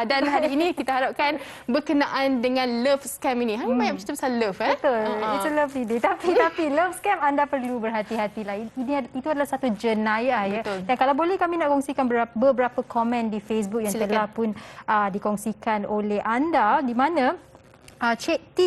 S5: Dan hari ini kita harapkan berkenaan dengan love scam ini. Hanya banyak cerita pasal love
S4: Betul. It's a lovely day. Tapi love scam anda perlu berhati-hatilah. Itu adalah satu jenayah ya. Dan kalau boleh kami nak kongsikan beberapa komen di Facebook yang telah pun dikongsikan oleh anda, di mana Cik T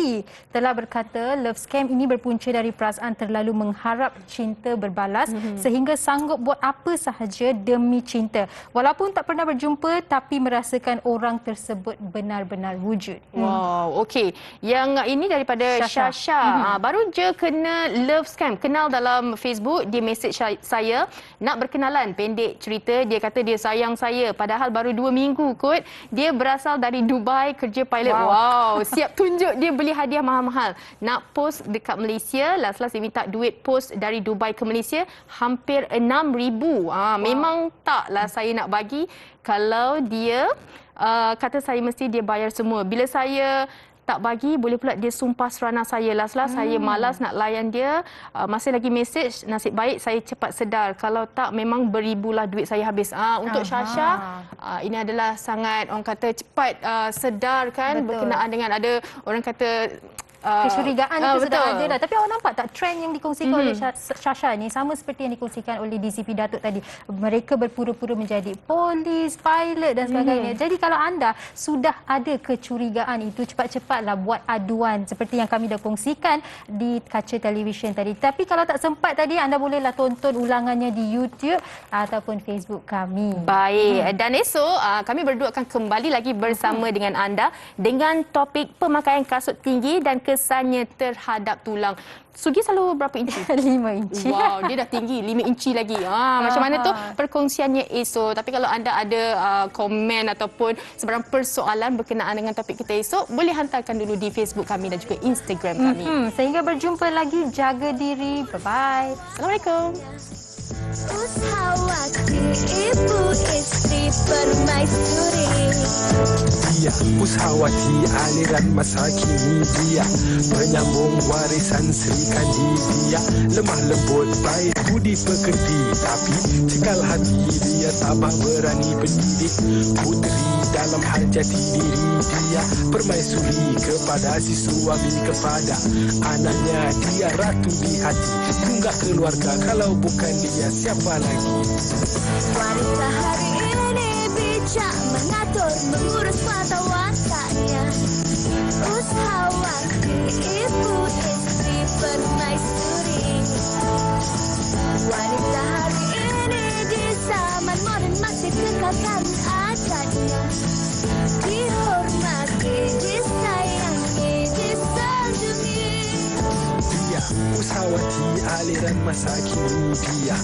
S4: telah berkata love scam ini berpunca dari perasaan terlalu mengharap cinta berbalas sehingga sanggup buat apa sahaja demi cinta. Walaupun tak pernah berjumpa tapi merasakan orang tersebut benar-benar wujud.
S5: Wow, okey. Yang ini daripada Syasha. Baru je kena love scam. Kenal dalam Facebook, dia mesej saya nak berkenalan. Pendek cerita, dia kata dia sayang saya. Padahal baru 2 minggu kot. Dia berasal dari Dubai, kerja pilot. Wow, siap tunjuk dia beli hadiah mahal-mahal. Nak post dekat Malaysia, last-last dia minta duit post dari Dubai ke Malaysia hampir 6,000. Memang taklah saya nak bagi kalau dia kata saya mesti dia bayar semua. Bila saya tak bagi, boleh pula dia sumpah serana saya. Last-last saya malas nak layan dia. Masih lagi mesej, nasib baik saya cepat sedar. Kalau tak, memang beribulah duit saya habis. Untuk Syasha, ini adalah sangat, orang kata cepat sedar kan. Berkenaan dengan ada orang kata
S4: kecurigaan itu sudah ada dah. Tapi awak nampak tak trend yang dikongsikan oleh Syasha ni sama seperti yang dikongsikan oleh DCP Datuk tadi. Mereka berpura-pura menjadi polis, pilot dan sebagainya. Jadi kalau anda sudah ada kecurigaan itu, cepat-cepatlah buat aduan seperti yang kami dah kongsikan di kaca televisyen tadi. Tapi kalau tak sempat tadi, anda bolehlah tonton ulangannya di YouTube ataupun Facebook kami.
S5: Baik. Dan esok kami berdua akan kembali lagi bersama dengan anda dengan topik pemakaian kasut tinggi dan kesannya terhadap tulang. Sugi selalu berapa inci?
S4: 5 inci.
S5: Wow, dia dah tinggi 5 inci lagi. Macam mana tu perkongsiannya esok. Tapi kalau anda ada komen ataupun sebarang persoalan berkenaan dengan topik kita esok, boleh hantarkan dulu di Facebook kami dan juga Instagram kami.
S4: Sehingga berjumpa lagi, jaga diri. Bye-bye.
S5: Assalamualaikum.
S3: Ushawati ibu istri permaisuri.
S19: Dia Ushawati aliran masa kini, dia penyambung warisan Sri Kandi. Dia lemah lembut baik budi pekerti, tapi cekal hati dia tabah berani pendidik puteri dalam hal jati diri. Dia permaisuri kepada si suami, kepada anaknya. Dia ratu di hati, tunggak keluarga. Kalau bukan dia, siapa lagi?
S3: Wanita hari ini bijak mengatur, mengurus mata wataknya. Ushawati ibu istri permaisuri. Wanita hari ini di zaman modern masih kekalkan adatnya. Dihormati, disayangi, disanjungi.
S19: Dia Ushawati aliran masa kini. Dia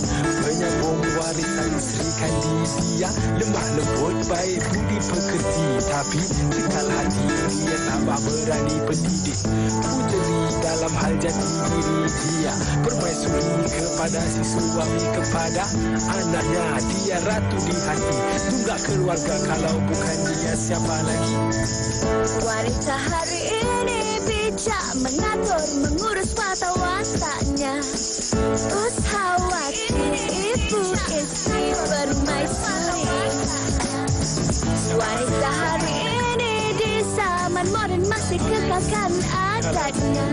S19: penyambung warisan Sri Kandi. Dia lemah lembut baik budi pekerti, tapi cekal hati dia tabah berani pendidik puteri dalam hal jati diri. Dia permaisuri kepada si suami, kepada anaknya. Dia ratu di hati, tunggak keluarga. Kalau bukan dia, siapa lagi?
S3: Wanita hari ini bijak mengatur, mengurus mata wataknya. Ushawati ibu istri permaisuri. Wanita hari ini di zaman modern masih kekalkan adatnya.